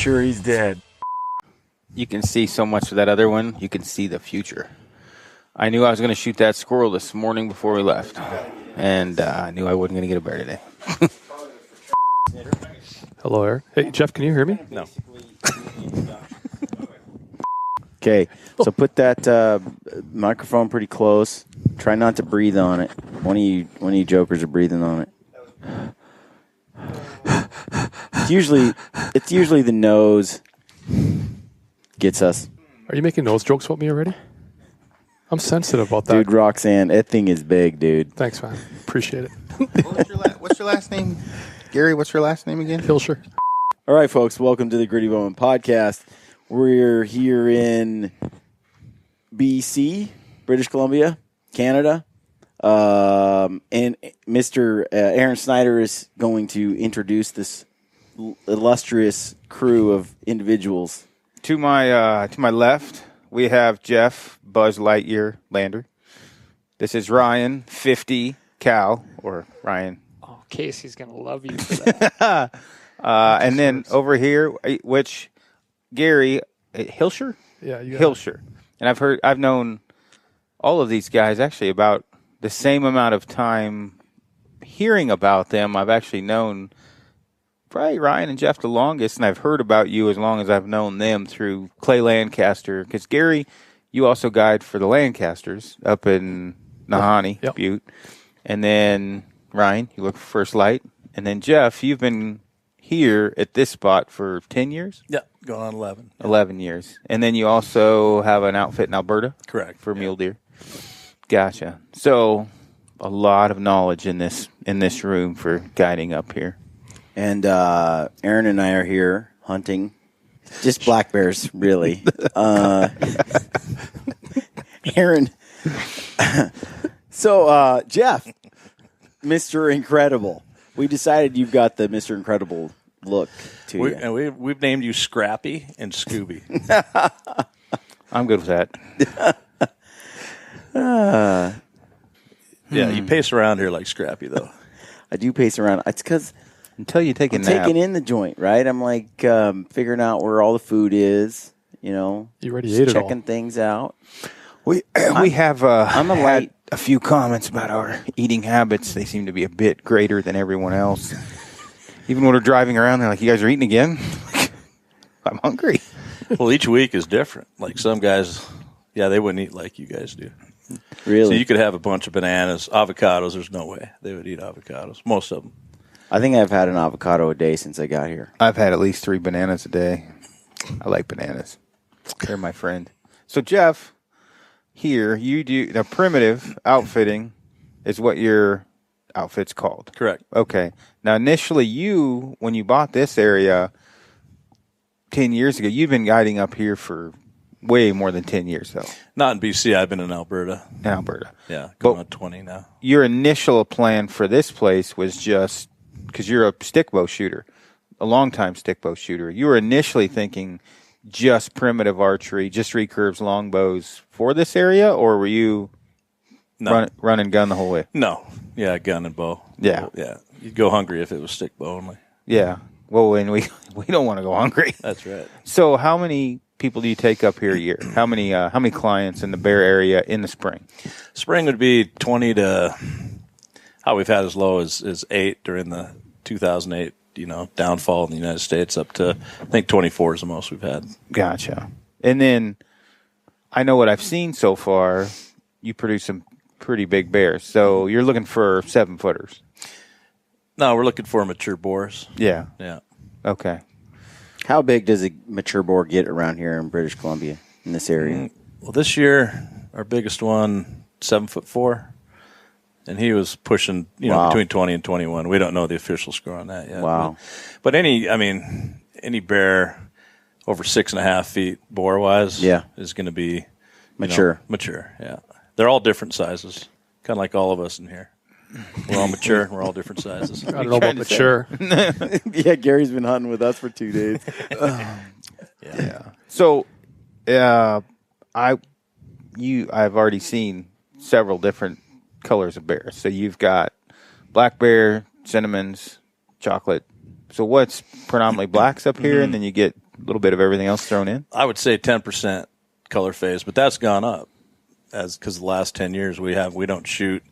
sure he's dead. You can see so much of that other one. You can see the future. I knew I was going to shoot that squirrel this morning before we left, and I knew I wasn't going to get a bear today. Hello, Eric. Hey, Jeff, can you hear me? No. Okay, so put that microphone pretty close. Try not to breathe on it. One of you jokers are breathing on it. It's usually the nose gets us. Are you making nose jokes about me already? I'm sensitive about that. Dude, Roxanne, that thing is big, dude. Thanks, man. Appreciate it. What's your last name? Gary, what's your last name again? Hilscher. All right, folks, welcome to the Gritty Bowman Podcast. We're here in BC, British Columbia, Canada. And Mr. Aaron Snyder is going to introduce this illustrious crew of individuals. To my left, we have Jeff Buzz Lightyear Lander. This is Ryan 50 Cal, or Ryan. Oh, Casey's gonna love you for that. And then over here, which Gary Hilscher? Yeah, you Hilscher. And I've known all of these guys actually about the same amount of time hearing about them. I've actually known probably Ryan and Jeff the longest, and I've heard about you as long as I've known them through Clay Lancaster. Because, Gary, you also guide for the Lancasters up in Nahanni, Yep. Butte. And then, Ryan, you look for First Light. And then, Jeff, you've been here at this spot for 10 years? Yeah, going on 11. 11 years. And then you also have an outfit in Alberta? Correct. For Mule Deer. Gotcha. So a lot of knowledge in this room for guiding up here. And Aaron and I are here hunting. Just black bears, really. Aaron. So, Jeff, Mr. Incredible. We decided you've got the Mr. Incredible look to you. And we've named you Scrappy and Scooby. I'm good with that. Yeah, you pace around here like Scrappy, though. I do pace around. It's because Until you take a I'm nap. taking in the joint, right? I'm like figuring out where all the food is, you know. You already just ate it all. checking things out. We have I'm a had light- a few comments about our eating habits. They seem to be a bit greater than everyone else. Even when we're driving around, they're like, "You guys are eating again?" I'm hungry. Well, each week is different. Like some guys, yeah, they wouldn't eat like you guys do. Really? So you could have a bunch of bananas, avocados. There's no way they would eat avocados. Most of them. I think I've had an avocado a day since I got here. I've had at least 3 bananas a day. I like bananas. They're my friend. So, Jeff, here, you do the primitive outfitting is what your outfit's called. Correct. Okay. Now, initially, when you bought this area 10 years ago, you've been guiding up here for way more than 10 years, though, Not in BC. I've been in Alberta. in Alberta. Yeah, going But- on 20 now. Your initial plan for this place was just because you're a stick bow shooter, a long-time stick bow shooter. You were initially thinking just primitive archery, just recurves, longbows for this area, or were you No. run and gun the whole way? No. Yeah, gun and bow. Yeah. Yeah. You'd go hungry if it was stick bow only. Yeah. Well, and we don't want to go hungry. That's right. So, how many people do you take up here a year? How many clients in the Bear area in the spring? Spring would be 20 to how we've had as low as 8 during the 2008, downfall in the United States up to, I think 24 is the most we've had. Gotcha. And then I know what I've seen so far. You produce some pretty big bears. So you're looking for 7-footers. No, we're looking for mature boars. Yeah. Yeah. Okay. How big does a mature boar get around here in British Columbia, in this area? Well, this year, our biggest one, 7'4", and he was pushing, Wow. between 20 and 21. We don't know the official score on that yet. Wow. But any bear over 6.5 feet boar-wise Yeah. is going to be Mature. Mature, yeah. They're all different sizes, kind of like all of us in here. We're all mature. We're all different sizes. I don't know about mature. Yeah, Gary's been hunting with us for 2 days. Yeah. So, I've already seen several different colors of bears. So you've got black bear, cinnamons, chocolate. So what's predominantly blacks up here, and then you get little bit of everything else thrown in? I would say 10% color phase, but that's gone up because the last 10 years we don't shoot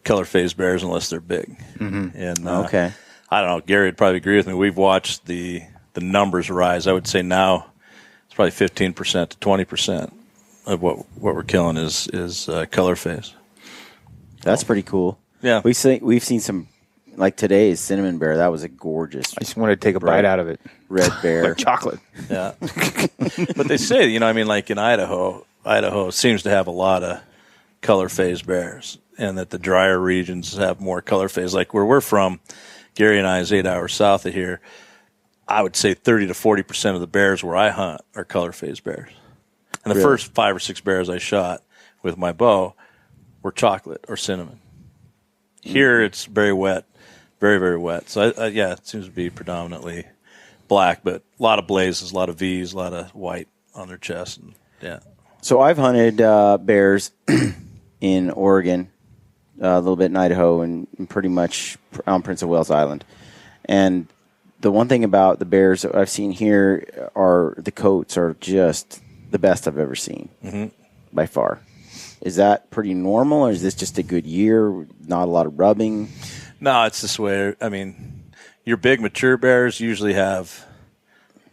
color phase bears unless they're big. Mm-hmm. And Okay. I don't know. Gary would probably agree with me. We've watched the numbers rise. I would say now it's probably 15% to 20% of what we're killing is color phase. That's pretty cool. Yeah. We've seen some, like today's cinnamon bear. That was a gorgeous I just wanted to take a bite out of it. red bear. Like chocolate. Yeah. But they say, like in Idaho seems to have a lot of color phase bears, and that the drier regions have more color phase. Like where we're from, Gary and I is 8 hours south of here. I would say 30 to 40% of the bears where I hunt are color phase bears. And the first 5 or 6 bears I shot with my bow were chocolate or cinnamon. Here it's very wet, very, very wet. So, it seems to be predominantly black, but a lot of blazes, a lot of V's, a lot of white on their chest. And, yeah. So I've hunted bears in Oregon, a little bit in Idaho, and pretty much on Prince of Wales Island. And the one thing about the bears that I've seen here are the coats are just the best I've ever seen, by far. Is that pretty normal, or is this just a good year? Not a lot of rubbing? No, it's this way. I mean, your big mature bears usually have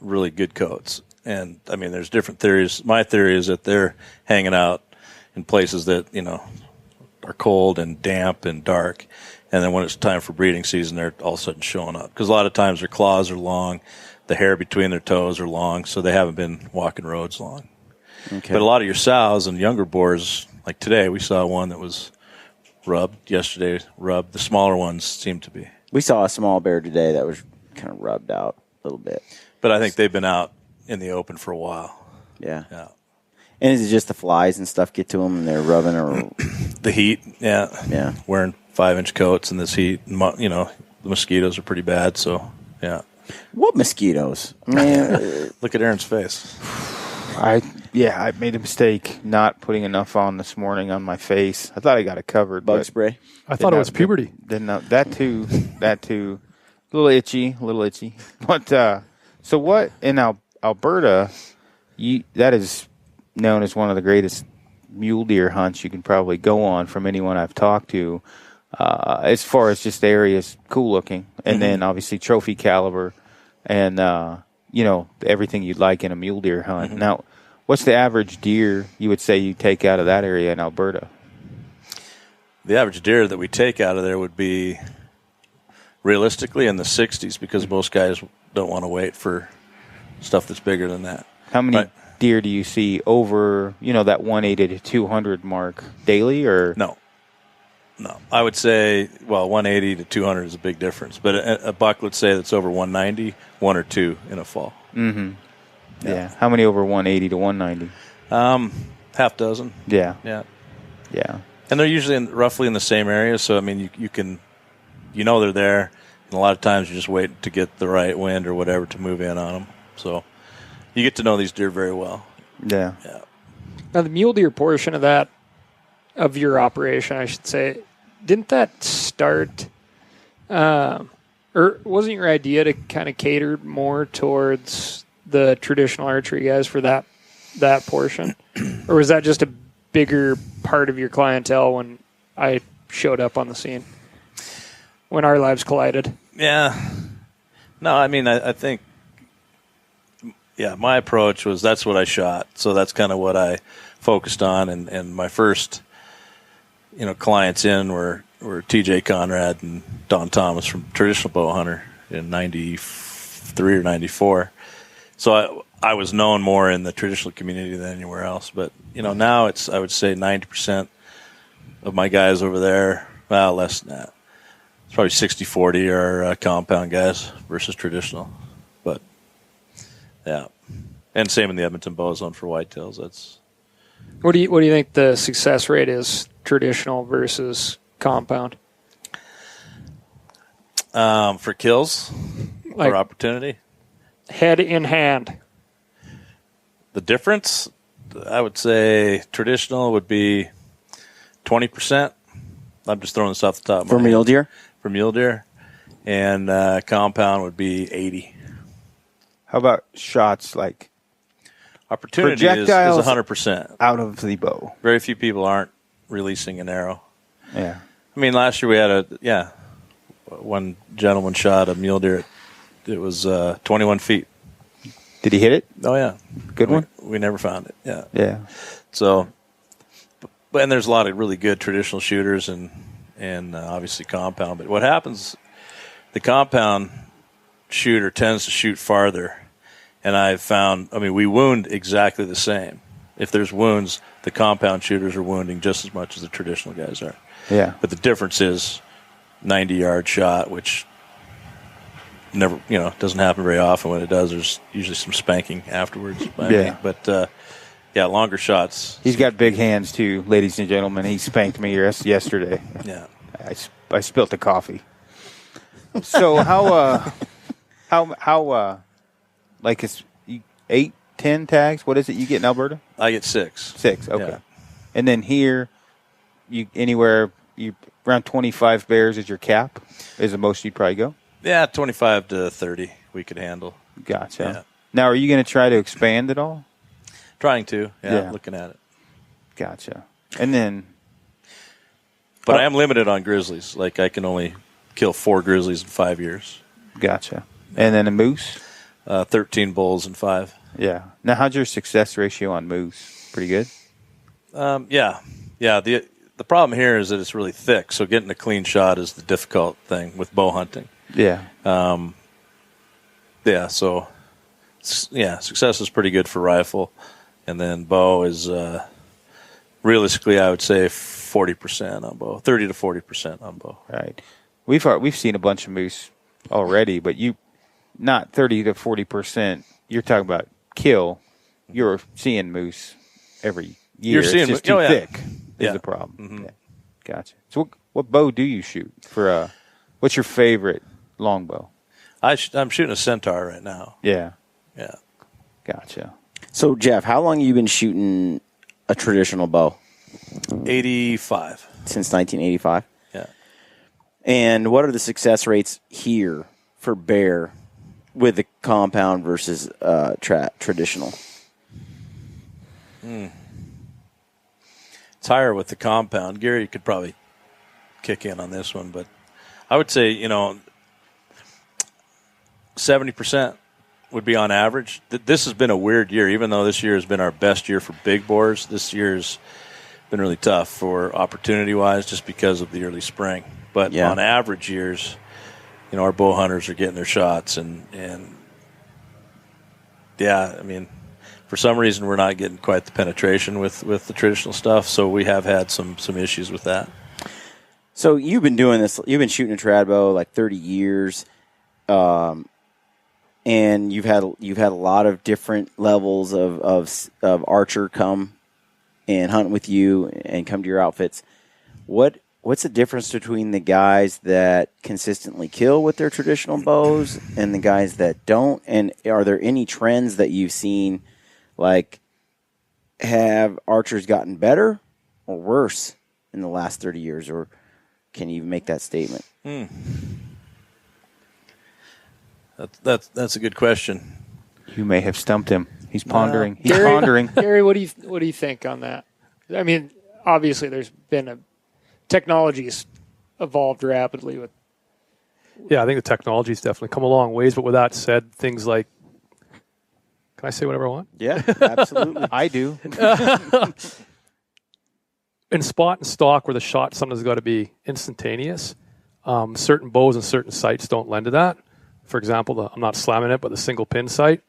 really good coats. And, I mean, there's different theories. My theory is that they're hanging out in places that, are cold and damp and dark. And then when it's time for breeding season, they're all of a sudden showing up. Because a lot of times their claws are long, the hair between their toes are long, so they haven't been walking roads long. Okay. But a lot of your sows and younger boars, like today, we saw one that was rubbed. Yesterday, rubbed. The smaller ones seem to be. We saw a small bear today that was kind of rubbed out a little bit. But I think they've been out in the open for a while. Yeah. Yeah. And is it just the flies and stuff get to them and they're rubbing or? The heat, yeah. Yeah. Wearing 5-inch coats in this heat. The mosquitoes are pretty bad, so, yeah. What mosquitoes? I mean, Look at Aaron's face. I made a mistake not putting enough on this morning on my face. I thought I got it covered. bug but spray? I thought it was puberty. That too. A little itchy. But so what in Alberta? That is known as one of the greatest mule deer hunts you can probably go on from anyone I've talked to. As far as just the area's cool looking, and then obviously trophy caliber, and everything you'd like in a mule deer hunt. Now, what's the average deer you would say you take out of that area in Alberta? The average deer that we take out of there would be realistically in the 60s, because most guys don't want to wait for stuff that's bigger than that. How many deer do you see over, that 180 to 200 mark daily, or? No. I would say, 180 to 200 is a big difference. But a buck, let's say, that's over 190, 1 or 2 in a fall. Mm-hmm. Yeah. How many over 180 to 190? Half dozen. Yeah. Yeah. Yeah. And they're usually roughly in the same area, so, I mean, you can, they're there, and a lot of times you just wait to get the right wind or whatever to move in on them. So you get to know these deer very well. Yeah. Yeah. Now, the mule deer portion of your operation, I should say, didn't that start, or wasn't your idea to kind of cater more towards the traditional archery guys for that portion? Or was that just a bigger part of your clientele when I showed up on the scene, when our lives collided? Yeah. No, I mean, I think, my approach was that's what I shot. So that's kind of what I focused on. And my first, clients in were TJ Conrad and Don Thomas from Traditional Bow Hunter in 93 or 94. So I was known more in the traditional community than anywhere else. But, now it's, I would say 90% of my guys over there, less than that. It's probably 60-40 are compound guys versus traditional. But, yeah. And same in the Edmonton Bow Zone for whitetails. That's. What do you think the success rate is, traditional versus compound? For kills or opportunity? Head in hand. The difference, I would say traditional would be 20%. I'm just throwing this off the top of my head. mule deer? For mule deer. And compound would be 80. How about shots like Opportunity is projectiles 100%. out of the bow? Very few people aren't releasing an arrow. Yeah. I mean, last year we had one gentleman shot a mule deer. It was 21 feet. Did he hit it? Oh, yeah. Good one? We never found it, yeah. Yeah. So, and there's a lot of really good traditional shooters and obviously compound. But what happens, the compound shooter tends to shoot farther. And I've found, we wound exactly the same. If there's wounds, the compound shooters are wounding just as much as the traditional guys are. Yeah. But the difference is 90-yard shot, which never, doesn't happen very often. When it does, there's usually some spanking afterwards. By me. But longer shots. He's got big hands too, ladies and gentlemen. He spanked me yesterday. Yeah. I spilt the coffee. So how like it's 8, 10 tags? What is it you get in Alberta? I get 6. 6, okay. Yeah. And then here, you around 25 bears is your cap? Is the most you'd probably go? Yeah, 25 to 30 we could handle. Gotcha. Yeah. Now, are you going to try to expand at all? Trying to, Yeah. looking at it. Gotcha. And then, But I am limited on grizzlies. Like, I can only kill 4 grizzlies in 5 years. gotcha. And then a moose? 13 bulls in 5. Yeah. Now, how's your success ratio on moose? Pretty good? Yeah. The problem here is that it's really thick, so getting a clean shot is the difficult thing with bow hunting. Yeah. So success is pretty good for rifle, and then bow is realistically, I would say 40% on bow, 30 to 40% on bow. Right. We've seen a bunch of moose already, but not 30 to 40%. You're talking about kill. You're seeing moose every year. You're seeing it's just too thick is Yeah. the problem. Mhm. Yeah. Gotcha. So what bow do you shoot for? What's your favorite longbow? I'm shooting a Centaur right now. Yeah. Yeah. Gotcha. So, Jeff, how long have you been shooting a traditional bow? 85. Since 1985? Yeah. And what are the success rates here for bear with the compound versus traditional? It's higher with the compound. Gary could probably kick in on this one, but I would say, 70% would be on average. This has been a weird year, even though this year has been our best year for big boars. This year's been really tough for opportunity-wise just because of the early spring. But on average years, our bow hunters are getting their shots, and for some reason we're not getting quite the penetration with the traditional stuff, so we have had some issues with that. So you've been doing this. You've been shooting a trad bow like 30 years, and you've had a lot of different levels of archer come and hunt with you and come to your outfits. What's the difference between the guys that consistently kill with their traditional bows and the guys that don't? And are there any trends that you've seen? Like, have archers gotten better or worse in the last 30 years, or can you make that statement? That's a good question. You may have stumped him. He's pondering. He's pondering. Gary, what do you think on that? I mean, obviously, there's been technology's evolved rapidly with. Yeah, I think the technology's definitely come a long ways. But with that said, things like, can I say whatever I want? Yeah, absolutely. I do. In spot and stock, where the shot sometimes got to be instantaneous, certain bows and certain sights don't lend to that. For example, I'm not slamming it, but the single pin sight,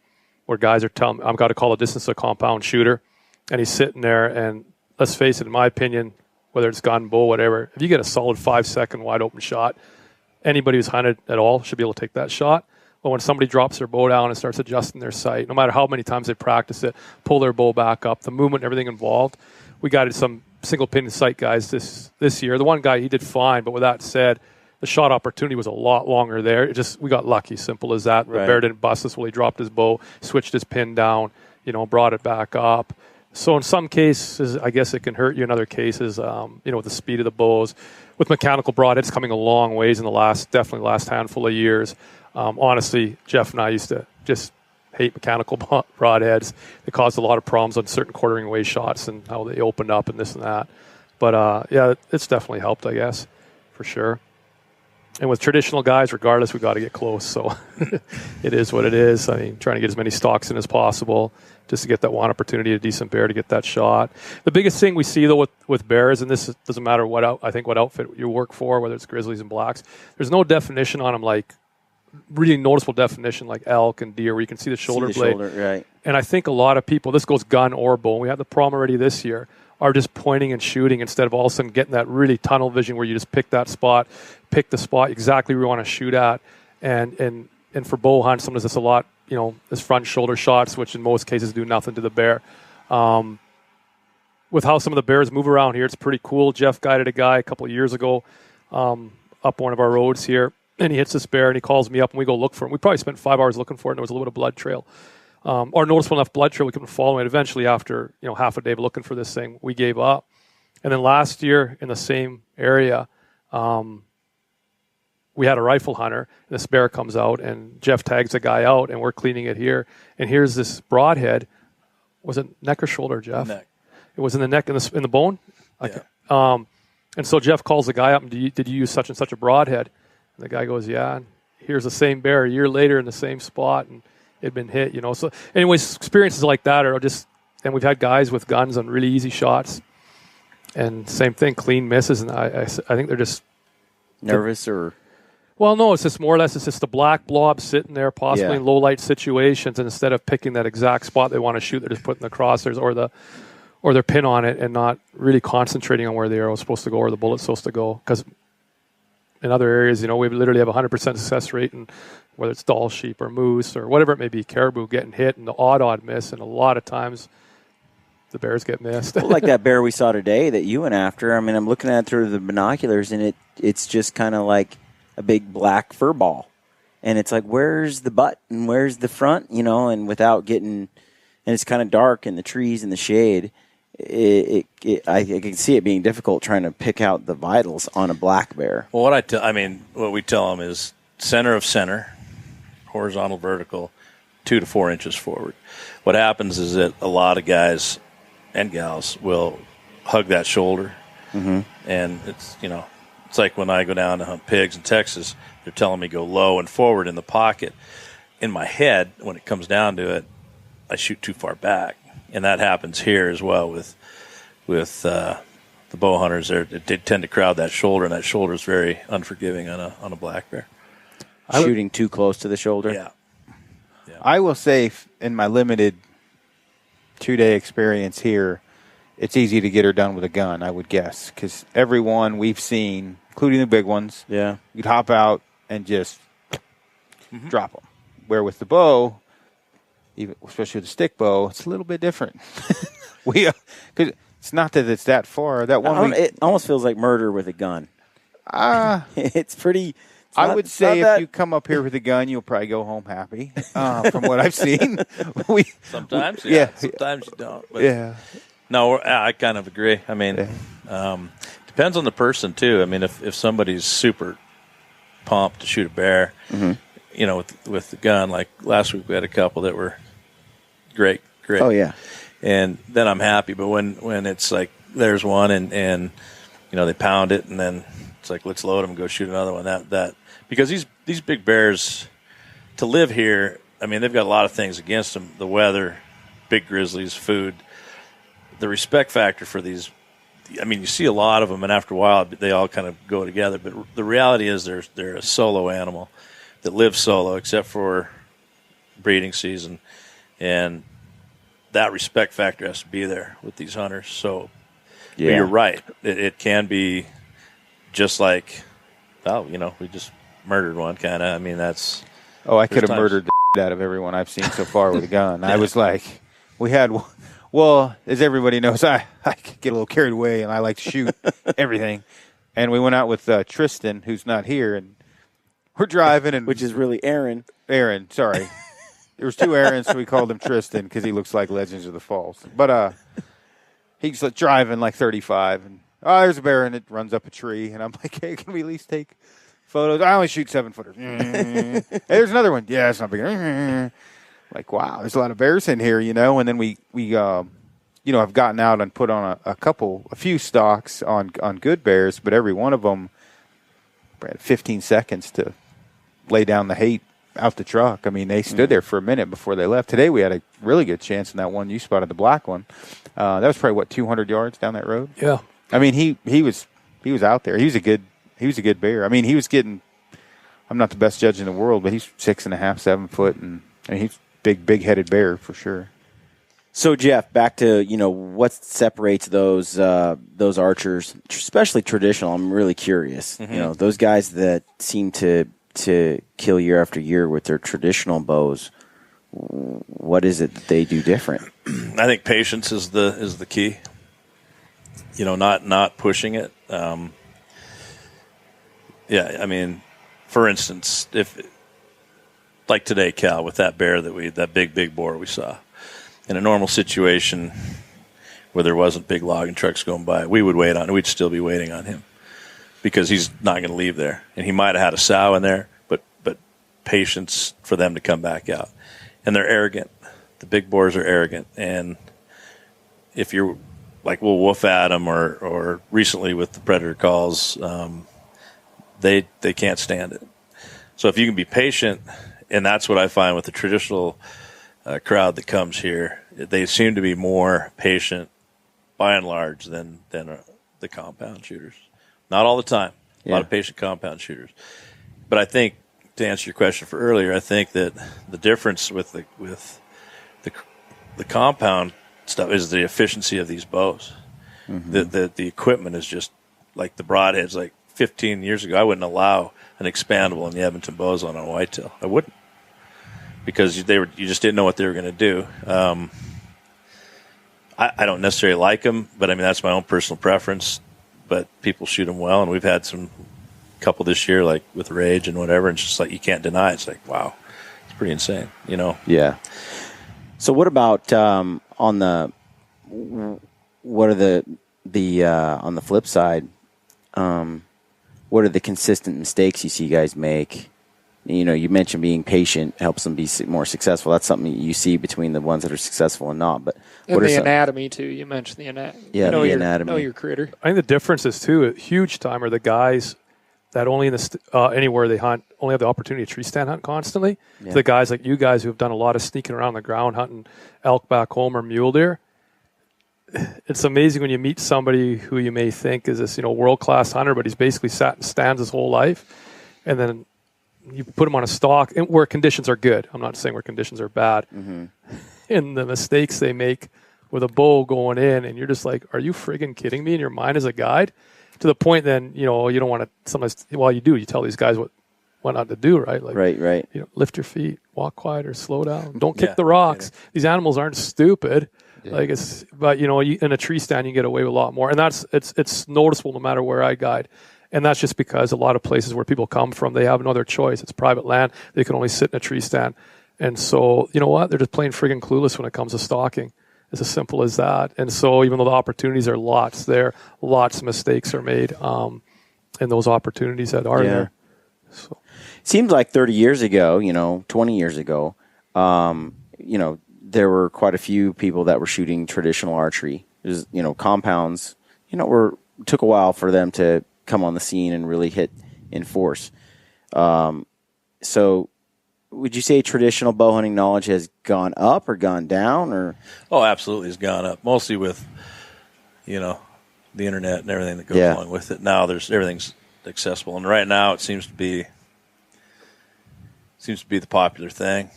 where guys are telling me, I've got to call a distance to a compound shooter, and he's sitting there, and let's face it, in my opinion, whether it's gun, bow, whatever, if you get a solid 5-second wide open shot, anybody who's hunted at all should be able to take that shot. But when somebody drops their bow down and starts adjusting their sight, no matter how many times they practice it, pull their bow back up, the movement, everything involved, we got some single pin sight guys this year. The one guy, he did fine, but with that said, the shot opportunity was a lot longer there. We got lucky, simple as that. Right. The bear didn't bust us while he dropped his bow, switched his pin down, brought it back up. So in some cases, I guess it can hurt you. In other cases, with the speed of the bows, with mechanical broadheads coming a long ways in the last handful of years. Honestly, Jeff and I used to just hate mechanical broadheads. They caused a lot of problems on certain quartering way shots and how they opened up and this and that. But yeah, it's definitely helped, I guess, for sure. And with traditional guys, regardless, we got to get close. So it is what it is. I mean, trying to get as many stalks in as possible just to get that one opportunity, a decent bear to get that shot. The biggest thing we see, though, with bears, and this doesn't matter what outfit you work for, whether it's grizzlies and blacks, there's no definition on them, like really noticeable definition like elk and deer where you can see the shoulder blade. Right. And I think a lot of people, this goes gun or bow, and we had the problem already this year, are just pointing and shooting instead of all of a sudden getting that really tunnel vision where you just pick the spot exactly where you want to shoot at. And for bow hunts, sometimes it's a lot, this front shoulder shots, which in most cases do nothing to the bear. With how some of the bears move around here, it's pretty cool. Jeff guided a guy a couple of years ago up one of our roads here, and he hits this bear, and he calls me up, and we go look for him. We probably spent 5 hours looking for it, and there was a little bit of blood trail. Or noticeable enough blood trail, we couldn't follow it. Eventually, after half a day of looking for this thing, we gave up. And then last year in the same area, we had a rifle hunter, and this bear comes out, and Jeff tags the guy out, and we're cleaning it here. And here's this broadhead. Was it neck or shoulder, Jeff? Neck. It was in the neck, in the bone? Okay. Yeah. And so Jeff calls the guy up, and did you use such and such a broadhead? And the guy goes, yeah. And here's the same bear a year later in the same spot, and it'd been hit, So anyways, experiences like that are just, and we've had guys with guns on really easy shots, and same thing, clean misses, and I think they're just nervous or. Well, no, it's just more or less it's just a black blob sitting there, possibly in low light situations, and instead of picking that exact spot they want to shoot, they're just putting the crosshairs or their pin on it and not really concentrating on where the arrow is supposed to go or the bullet's supposed to go. Because in other areas, we literally have a 100% success rate, and whether it's doll sheep or moose or whatever it may be, caribou getting hit and the odd miss, and a lot of times the bears get missed. Well, like that bear we saw today that you went after. I mean, I'm looking at it through the binoculars, and it's just kind of like a big black fur ball. And it's like, where's the butt and where's the front, and without getting, and it's kind of dark in the trees and the shade. I can see it being difficult trying to pick out the vitals on a black bear. Well, what we tell them is center of center, horizontal, vertical, 2 to 4 inches forward. What happens is that a lot of guys and gals will hug that shoulder, and it's like when I go down to hunt pigs in Texas, they're telling me go low and forward in the pocket. In my head, when it comes down to it, I shoot too far back, and that happens here as well with the bow hunters. They tend to crowd that shoulder, and that shoulder is very unforgiving on a black bear. Shooting too close to the shoulder. Yeah. I will say, in my limited 2-day experience here, it's easy to get her done with a gun, I would guess, because everyone we've seen, including the big ones, you'd hop out and just drop them. Where with the bow, even especially with the stick bow, it's a little bit different. Because it's not that it's that far. It almost feels like murder with a gun. It's pretty. I would say if you come up here with a gun, you'll probably go home happy. From what I've seen, sometimes, sometimes you don't. But no, I kind of agree. I mean, depends on the person too. I mean, if somebody's super pumped to shoot a bear, with the gun, like last week we had a couple that were great. Oh yeah, and then I'm happy. But when it's like there's one and they pound it and then it's like let's load them and go shoot another one. That because these big bears to live here, I mean they've got a lot of things against them: the weather, big grizzlies, food, the respect factor for these. I mean, you see a lot of them, and after a while, they all kind of go together. But the reality is, they're a solo animal that lives solo, except for breeding season, and that respect factor has to be there with these hunters. So, but you're right; it can be just like, we just murdered one, kind of. I mean, that's. Oh, I could have murdered the out of everyone I've seen so far with a gun. I was like, we had. Well, as everybody knows, I get a little carried away, and I like to shoot everything. And we went out with Tristan, who's not here, and we're driving. Which is really Aaron. Aaron, sorry. There was 2 Aarons, so we called him Tristan because he looks like Legends of the Falls. But he's driving like 35, and there's a bear, and it runs up a tree. And I'm like, hey, can we at least take photos? I only shoot 7-footers. Hey, there's another one. Yeah, it's not big. like, wow, there's a lot of bears in here, you know. And then we have gotten out and put on a few stalks on good bears, but every one of them had 15 seconds to lay down the hate out the truck. I mean, they stood there for a minute before they left. Today we had a really good chance in that one you spotted, the black one. That was probably 200 yards down that road. Yeah. I mean, he was out there. He was a good bear. I mean, he was getting. I'm not the best judge in the world, but he's 6.5, 7 foot, and he's big headed bear for sure. So Jeff, back to what separates those archers, especially traditional. I'm really curious. Mm-hmm. Those guys that seem to kill year after year with their traditional bows. What is it that they do different? I think patience is the key. Not pushing it. I mean, for instance, if like today, Cal, with that bear that big boar we saw, in a normal situation where there wasn't big logging trucks going by, we'd still be waiting on him because he's not going to leave there, and he might have had a sow in there, but patience for them to come back out, and they're arrogant. The big boars are arrogant, and if you're like, we'll woof at them, or recently with the predator calls, they can't stand it. So if you can be patient, and that's what I find with the traditional crowd that comes here, they seem to be more patient by and large than the compound shooters. Not all the time. A lot of patient compound shooters. But I think, to answer your question for earlier, I think that the difference with the compound stuff is the efficiency of these bows. Mm-hmm. The equipment is just like the broadheads. Like 15 years ago, I wouldn't allow an expandable in the Edmonton bow zone on a whitetail. I wouldn't, because you just didn't know what they were going to do. I don't necessarily like them, but I mean that's my own personal preference. But people shoot them well, and we've had some couple this year, like with Rage and whatever, and it's just like you can't deny it. It's like, wow, it's pretty insane, Yeah. So what about on the flip side? What are the consistent mistakes you see guys make? You mentioned being patient helps them be more successful. That's something you see between the ones that are successful and not. But and the anatomy too. You mentioned the anatomy. Yeah, the anatomy. Know your critter. I think the difference is too a huge time are the guys that only in anywhere they hunt only have the opportunity to tree stand hunt constantly. Yeah. The guys like you guys who have done a lot of sneaking around the ground hunting elk back home or mule deer. It's amazing when you meet somebody who you may think is this world class hunter, but he's basically sat in stands his whole life, and then you put him on a stalk where conditions are good. I'm not saying where conditions are bad. Mm-hmm. And the mistakes they make with a bow going in, and you're just like, are you friggin' kidding me? In your mind as a guide, to the point then you don't want to. Sometimes, you do. You tell these guys what not to do, right? Like, right. Lift your feet, walk quieter, slow down, don't kick the rocks. Yeah. These animals aren't stupid. Yeah. Like but in a tree stand you get away with a lot more, and it's noticeable no matter where I guide. And that's just because a lot of places where people come from, they have no other choice. It's private land. They can only sit in a tree stand. And so, you know what? They're just plain friggin' clueless when it comes to stalking. It's as simple as that. And so even though the opportunities are lots there, lots of mistakes are made in those opportunities that are there. So. It seems like 30 years ago, 20 years ago, there were quite a few people that were shooting traditional archery. There's, compounds, took a while for them to come on the scene and really hit in force. So would you say traditional bow hunting knowledge has gone up or gone down? Or Oh, absolutely, it's gone up. Mostly with, the internet and everything that goes along with it. Now everything's accessible. And right now it seems to be the popular thing.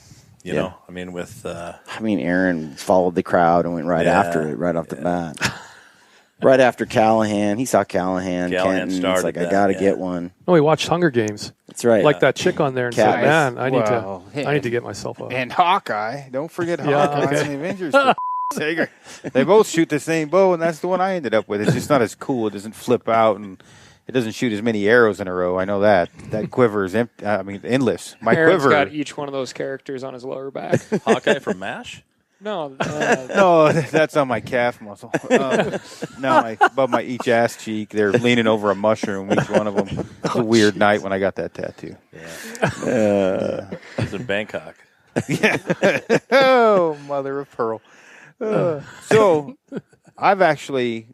You know, I mean, Aaron followed the crowd and went after it, right off the bat. Right after Callahan, he saw Callahan Kenton. It's like, I got to get one. No, he watched Hunger Games. That's right. Like that chick on there and said, man, I need to get myself up. And Hawkeye. Don't forget Hawkeye and the Avengers. They both shoot the same bow, and that's the one I ended up with. It's just not as cool. It doesn't flip out, and it doesn't shoot as many arrows in a row. I know that. That quiver is endless. Aaron's quiver. got each one of those characters on his lower back. Hawkeye from MASH? No. No, that's on my calf muscle. Above my each ass cheek. They're leaning over a mushroom, each one of them. It was a weird night when I got that tattoo. Yeah. It's in Bangkok. Oh, mother of pearl. So I've actually,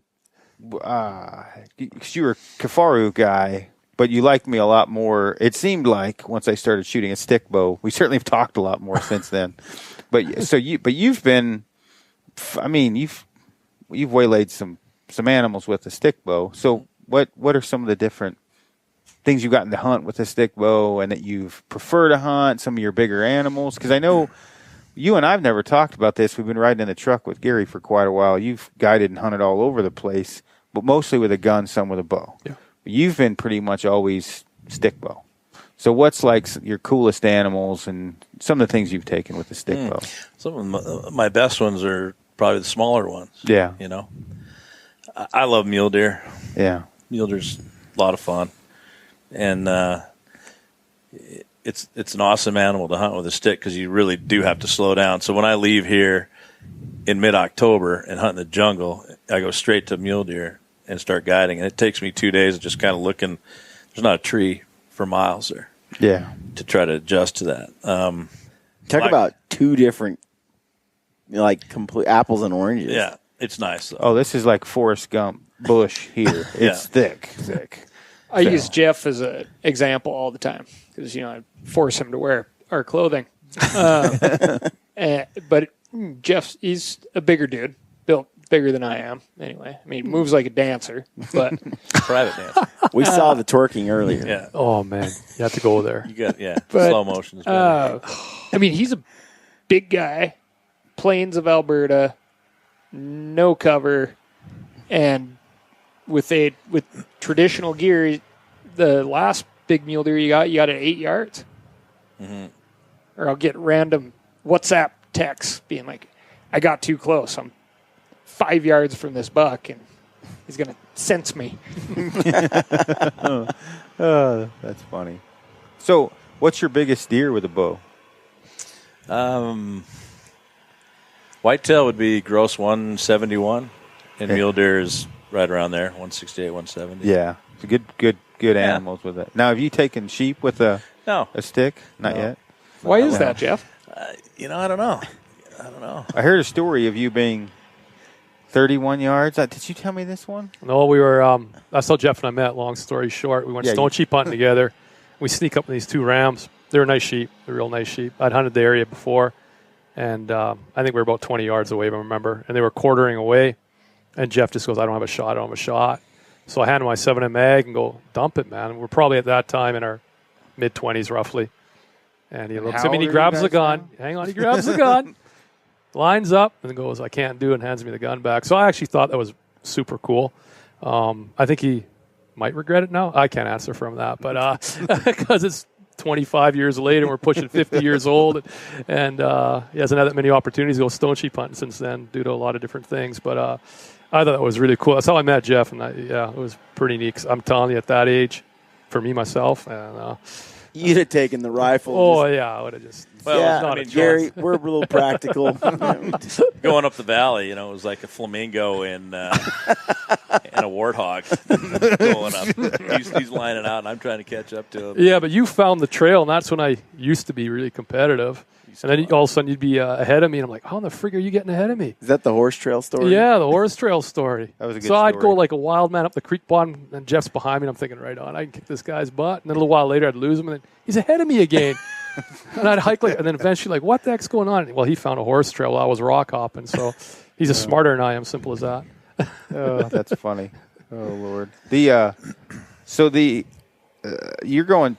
because you were a Kafaru guy, but you liked me a lot more. It seemed like once I started shooting a stick bow, we certainly have talked a lot more since then. But you've been, I mean, you've waylaid some animals with a stick bow. So what are some of the different things you've gotten to hunt with a stick bow and that you've preferred to hunt, some of your bigger animals? Because I know you and I've never talked about this. We've been riding in the truck with Gary for quite a while. You've guided and hunted all over the place, but mostly with a gun, some with a bow. Yeah. You've been pretty much always stick bow. So what's like your coolest animals and some of the things you've taken with the stick bow? Some of my best ones are probably the smaller ones. Yeah. You know, I love mule deer. Yeah. Mule deer's a lot of fun. And it's an awesome animal to hunt with a stick because you really do have to slow down. So when I leave here in mid-October and hunt in the jungle, I go straight to mule deer and start guiding. And it takes me 2 days of just kind of looking. There's not a tree for miles there. Yeah. To try to adjust to that. Talk about two different, like, complete apples and oranges. Yeah, it's nice, though. Oh, this is like Forrest Gump bush here. It's thick. I use Jeff as an example all the time because, I force him to wear our clothing. But he's a bigger dude, built bigger than I am anyway. I mean, he moves like a dancer, but Private dancer. We saw the twerking earlier. Yeah. Oh man, you have to go there. You got, But, slow motion is better. I mean, he's a big guy, plains of Alberta, no cover, and with traditional gear, the last big mule deer you got at 8 yards. Mm-hmm. Or I'll get random WhatsApp texts being like, I got too close. I'm 5 yards from this buck, and he's going to sense me. That's funny. So what's your biggest deer with a bow? Whitetail would be gross 171, and mule deer is right around there, 168, 170. Yeah, it's a good animals with it. Now, have you taken sheep with a stick? Not yet. Why is that, Jeff? I don't know. I heard a story of you being 31 yards. Did you tell me this one? No, we were. That's how Jeff and I met. Long story short, we went stone sheep hunting together. We sneak up with these two rams. They're nice sheep. They're real nice sheep. I'd hunted the area before, and I think we were about 20 yards away, if I remember. And they were quartering away. And Jeff just goes, I don't have a shot. So I hand him my 7M mag and go, dump it, man. We're probably at that time in our mid-20s, roughly. And he looks at me and he grabs the gun. Hang on, he grabs the gun, lines up, and goes, I can't do it, and hands me the gun back. So I actually thought that was super cool. I think he might regret it now. I can't answer for him that, but because it's 25 years later and we're pushing 50 years old, and he hasn't had that many opportunities to go stone sheep hunting since then due to a lot of different things. But I thought that was really cool. That's how I met Jeff, and it was pretty neat. 'Cause I'm telling you, at that age, for me myself, and You'd have taken the rifle. I would have just. Well, Gary, we're a little practical. Going up the valley, it was like a flamingo and a warthog going up. He's lining out, and I'm trying to catch up to him. Yeah, but you found the trail, and that's when I used to be really competitive. And then all of a sudden you'd be ahead of me, and I'm like, how in the frig are you getting ahead of me? Is that the horse trail story? Yeah, the horse trail story. That was a good So I'd story. go like a wild man up the creek bottom, and Jeff's behind me, and I'm thinking, right on, I can kick this guy's butt. And then a little while later, I'd lose him, and then he's ahead of me again. And I'd hike and then eventually, like, what the heck's going on? Well, he found a horse trail while I was rock hopping, so he's just smarter than I am, simple as that. Oh, that's funny. Oh, Lord. You're going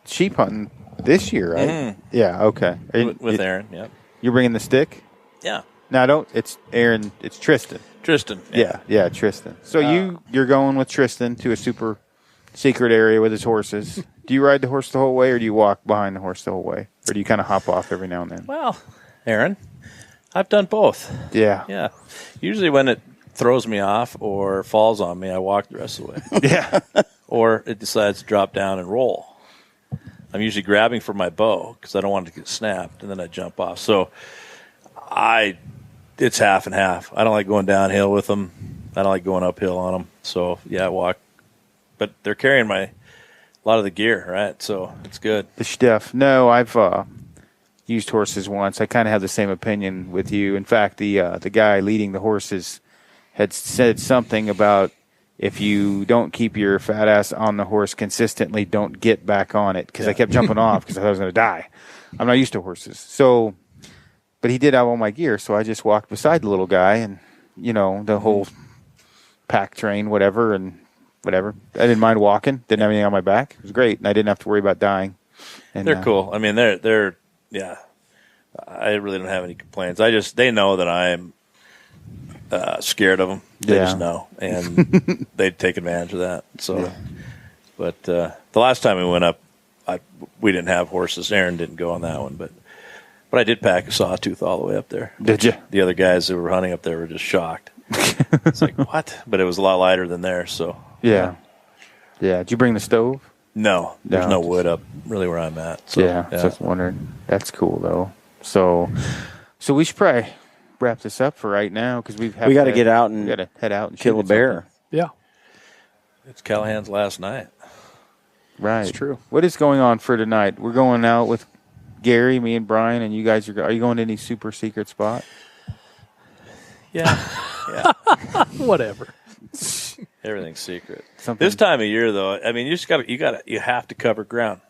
sheep hunting this year, right? Mm. Yeah, okay. With Aaron, yeah. You're bringing the stick? Yeah. No, it's Aaron, it's Tristan. Tristan. Yeah, Tristan. So you're going with Tristan to a super secret area with his horses. Do you ride the horse the whole way, or do you walk behind the horse the whole way? Or do you kind of hop off every now and then? Well, Aaron, I've done both. Yeah. Yeah. Usually when it throws me off or falls on me, I walk the rest of the way. Yeah. Or it decides to drop down and roll. I'm usually grabbing for my bow because I don't want it to get snapped, and then I jump off. So it's half and half. I don't like going downhill with them. I don't like going uphill on them. So, I walk. But they're carrying a lot of the gear, right? So it's good. The stuff. No, used horses once. I kind of have the same opinion with you. In fact, the guy leading the horses had said something about if you don't keep your fat ass on the horse consistently, don't get back on it, because I kept jumping off because I thought I was going to die. I'm not used to horses. So, but he did have all my gear, so I just walked beside the little guy and, the whole pack train, whatever. I didn't mind walking. Didn't have anything on my back. It was great, and I didn't have to worry about dying. And, they're cool. I mean, they're yeah. I really don't have any complaints. They know that I'm scared of them. They just know, and they take advantage of that. So, but the last time we went up, we didn't have horses. Aaron didn't go on that one, but I did pack a sawtooth all the way up there. Did you? The other guys that were hunting up there were just shocked. It's like, what? But it was a lot lighter than theirs. So yeah. Did you bring the stove? No, there's no wood up really where I'm at. So, So I was wondering. That's cool though. So we should probably wrap this up for right now, because we got to get out and we got to head out and kill a bear. Yeah, It's Callahan's last night. Right. It's true. What is going on for tonight? We're going out with Gary, me and Brian, and you guys are you going to any super secret spot? Yeah. whatever. Everything's secret. Something- This time of year, though, I mean, you have to cover ground.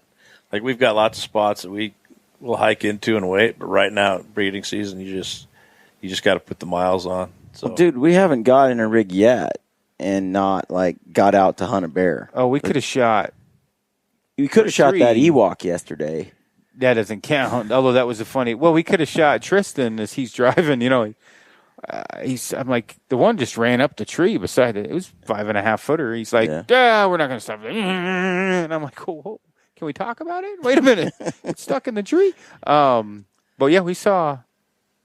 Like, we've got lots of spots that we'll hike into and wait, but right now, breeding season, you just got to put the miles on. So, Well, dude, we haven't got in a rig yet and not got out to hunt a bear. Oh, we could have shot. You could have shot Tree. that Ewok yesterday. That doesn't count. Although that was a funny. Well, we could have shot Tristan as he's driving. I'm like, the one just ran up the tree beside it. It was 5.5 footer. He's like, yeah, we're not going to stop. And I'm like, cool. Can we talk about it? Wait a minute. It's stuck in the tree. But yeah, we saw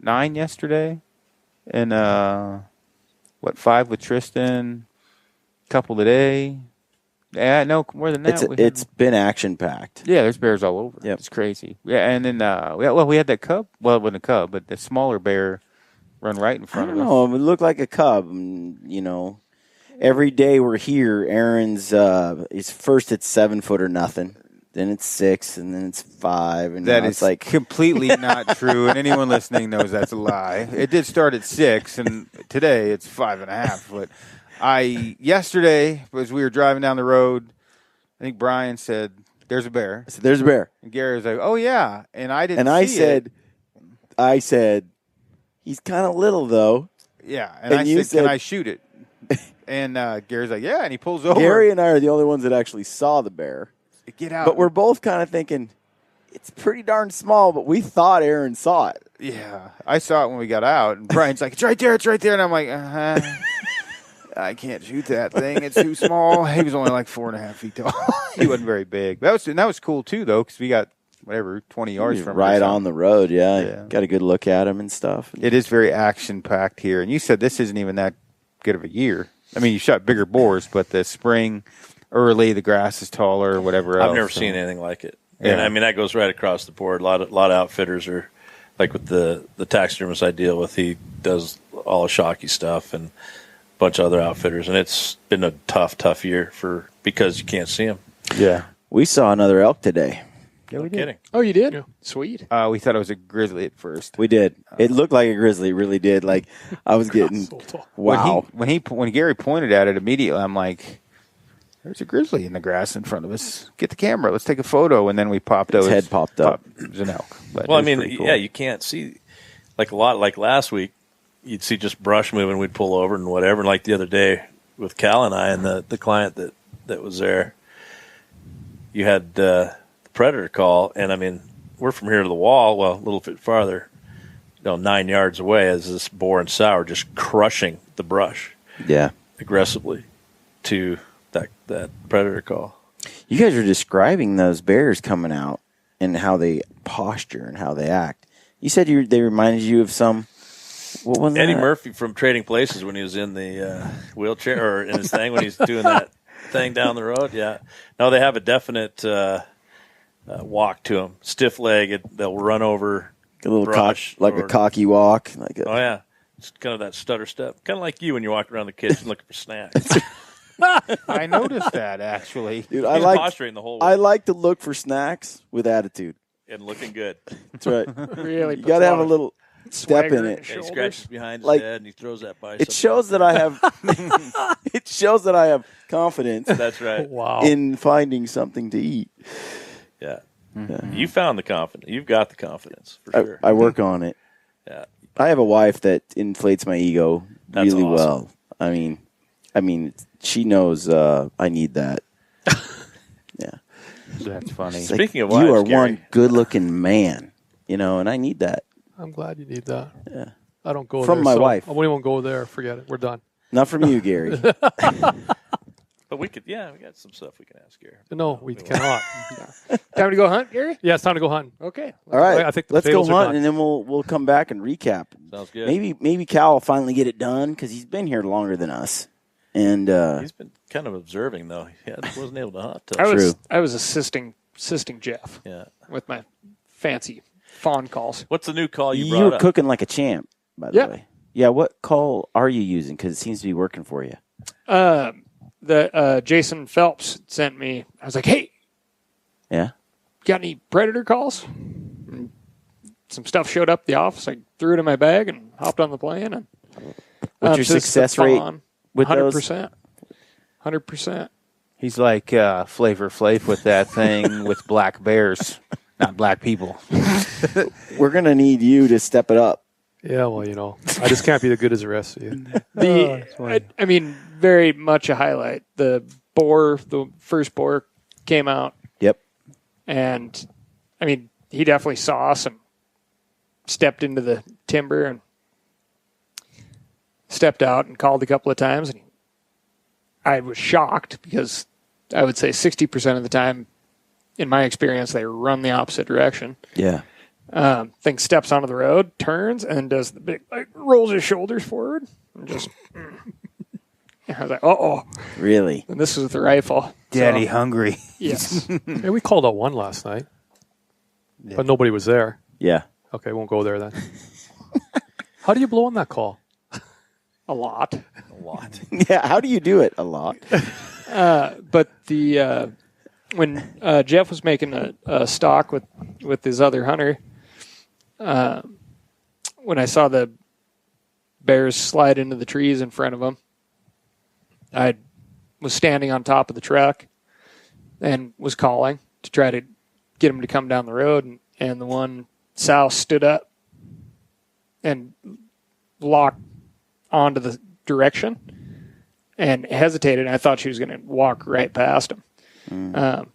9 yesterday, and 5 with Tristan, couple today. Yeah, no, more than that. It's been action packed. Yeah, there's bears all over. Yep. It's crazy. Yeah, and then we had that cub. Well, it wasn't a cub, but the smaller bear run right in I front don't of us. know. It looked like a cub. Every day we're here, Aaron's it's first it's 7 foot or nothing. Then it's 6, and then it's 5, and That now is it's like completely not true, and anyone listening knows that's a lie. It did start at 6, and today it's 5.5. But yesterday, as we were driving down the road, I think Brian said, "There's a bear." I said, "There's a bear," and Gary was like, "Oh yeah," and I didn't. and I said, "He's kind of little though." Yeah, and I you said, "Can I shoot it?" And Gary's like, "Yeah," and he pulls over. Gary and I are the only ones that actually saw the bear. Get out. But we're both kind of thinking it's pretty darn small, but we thought Aaron saw it. Yeah, I saw it when we got out, and Brian's like, "It's right there, and I'm like, I can't shoot that thing. It's too small. He was only like 4.5 feet tall. He wasn't very big. That was cool too, though, because we got 20 yards from right him. on the road. Yeah, got a good look at him and stuff. It is very action packed here, and you said this isn't even that good of a year. I mean, you shot bigger boars, but the spring early, the grass is taller, or whatever else. I've never seen anything like it. Yeah. And I mean, that goes right across the board. A lot of outfitters are like with the taxidermist I deal with. He does all the shocky stuff and a bunch of other outfitters, and it's been a tough year because you can't see them. Yeah, we saw another elk today. Yeah, we No did. kidding. Oh, you did? Yeah. Sweet. We thought it was a grizzly at first. We did. It looked like a grizzly. It really did. Like I was getting So tall. wow. When Gary pointed at it immediately, I'm like, "There's a grizzly in the grass in front of us. Get the camera. Let's take a photo." And then we popped out. His head popped up. It was an elk. But Well, it I was mean, pretty cool. yeah, you can't see like a lot. Like last week, you'd see just brush moving. We'd pull over and whatever. And like the other day with Cal and I and the client that was there, you had the predator call, and I mean, we're from here to the wall. Well, a little bit farther, 9 yards away, as this boar and sow just crushing the brush Yeah. aggressively to that predator call. You guys are describing those bears coming out and how they posture and how they act. You said they reminded you of some. What was Eddie that? Murphy from Trading Places when he was in the wheelchair or in his thing when he's doing that thing down the road. Yeah, no, they have a definite walk to them, stiff-legged. They'll run over A little brush, a cocky walk. Oh yeah, it's kind of that stutter step, kind of like you when you walk around the kitchen looking for snacks. I noticed that actually. Dude, He's posturing the whole way. I like to look for snacks with attitude. and looking good. That's right. Really, You got to have a little step in swagger it. his He shoulders. scratches behind his Like, head and he throws that bicep. It shows that I have. It shows that I have confidence That's right. Wow. in finding something to eat. Yeah. You found the confidence. You've got the confidence for sure. I work on it. Yeah. I have a wife that inflates my ego That's really awesome. well. I mean, she knows I need that. Yeah. That's funny. It's like, Speaking of you wives, are Gary. one good-looking man, and I need that. I'm glad you need that. Yeah. I don't go From there. my so wife. I won't go there. Forget it. We're done. Not from you, Gary. But we could, we got some stuff we can ask here. No, we cannot. Time to go hunt, Gary? Yeah, it's time to go hunting. Okay. All right, I think the let's go fails are hunt, done. and then we'll come back and recap. Sounds good. Maybe Cal will finally get it done because he's been here longer than us, and He's been kind of observing, though. He wasn't able to hunt. I was assisting Jeff Yeah. with my fancy fawn calls. What's the new call you you brought were up? cooking like a champ, by the Yeah. way. Yeah, what call are you using? Because it seems to be working for you. The Jason Phelps sent me. I was like, "Hey, Yeah. got any predator calls?" And some stuff showed up at the office. I threw it in my bag and hopped on the plane. And What's your so it's the success rate fawn. with those? 100%. 100%. He's like Flavor Flav with that thing with black bears, not black people. We're gonna need you to step it up. Yeah, well, I just can't be as good as the rest of you. I mean, very much a highlight. The first boar came out, Yep. and I mean, he definitely saw us and stepped into the timber and stepped out and called a couple of times. And I was shocked because I would say 60% of the time, in my experience, they run the opposite direction. Yeah. Thing steps onto the road, turns, and does the big, rolls his shoulders forward, and just. I was like, "Uh-oh!" Really? And this was with the rifle. Daddy So, hungry. yes. Yeah, we called out one last night, but nobody was there. Yeah. Okay, won't go there then. How do you blow on that call? A lot. A lot. Yeah. How do you do it? A lot. But the when Jeff was making a stalk with his other hunter, when I saw the bears slide into the trees in front of him, I was standing on top of the truck and was calling to try to get him to come down the road, and the one south stood up and locked onto the direction and hesitated. And I thought she was going to walk right past him.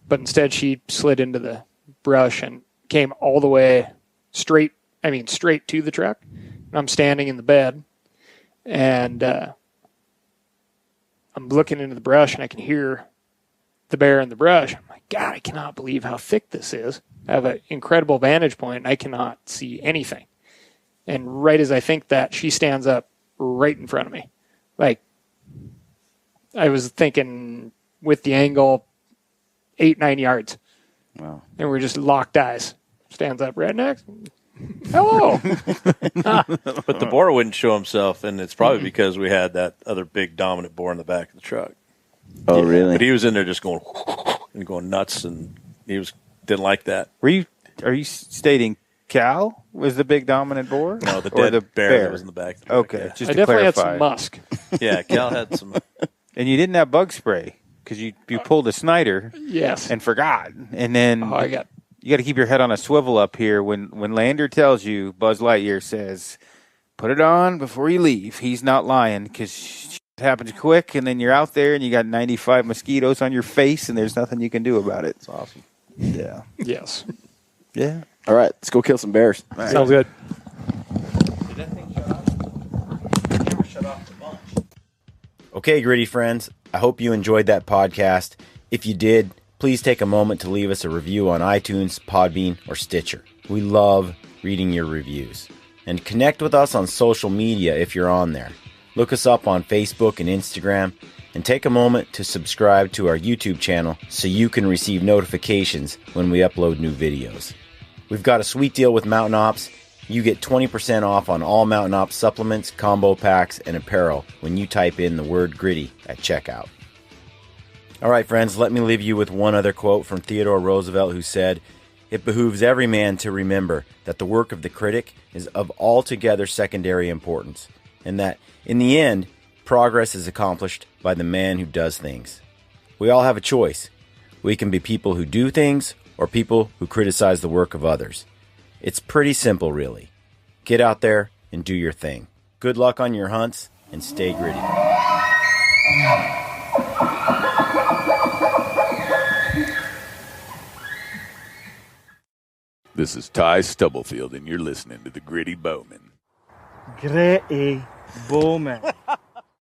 But instead she slid into the brush and came all the way straight to the truck. And I'm standing in the bed, and I'm looking into the brush, and I can hear the bear in the brush. I'm like, God, I cannot believe how thick this is. I have an incredible vantage point, and I cannot see anything. And right as I think that, she stands up right in front of me. Like, I was thinking with the angle 8-9 yards. Wow. And we're just locked eyes. Stands up right next. Hello. But the boar wouldn't show himself, and it's probably because we had that other big dominant boar in the back of the truck. Oh, really? But he was in there just going and going nuts, and didn't like that. Are you stating Cal was the big dominant boar? No, the Or dead bear that was in the back of the truck. Okay, Yeah. just I to definitely had clarify. some musk. Yeah, Cal had some. And you didn't have bug spray because you pulled a Snyder Yes. and forgot. And then Oh, I got. you got to keep your head on a swivel up here when Lander tells you, Buzz Lightyear says, put it on before you leave. He's not lying because it happens quick, and then you're out there and you got 95 mosquitoes on your face, and there's nothing you can do about it. It's awesome. Yeah. Yes. Yeah. All right. Let's go kill some bears. Sounds good. Okay, Gritty friends, I hope you enjoyed that podcast. If you did, please take a moment to leave us a review on iTunes, Podbean, or Stitcher. We love reading your reviews. And connect with us on social media if you're on there. Look us up on Facebook and Instagram, and take a moment to subscribe to our YouTube channel so you can receive notifications when we upload new videos. We've got a sweet deal with Mountain Ops. You get 20% off on all Mountain Ops supplements, combo packs, and apparel when you type in the word gritty at checkout. All right, friends, let me leave you with one other quote from Theodore Roosevelt, who said, it behooves every man to remember that the work of the critic is of altogether secondary importance, and that, in the end, progress is accomplished by the man who does things. We all have a choice. We can be people who do things or people who criticize the work of others. It's pretty simple, really. Get out there and do your thing. Good luck on your hunts, and stay gritty. This is Ty Stubblefield, and you're listening to The Gritty Bowman. Gritty Bowman.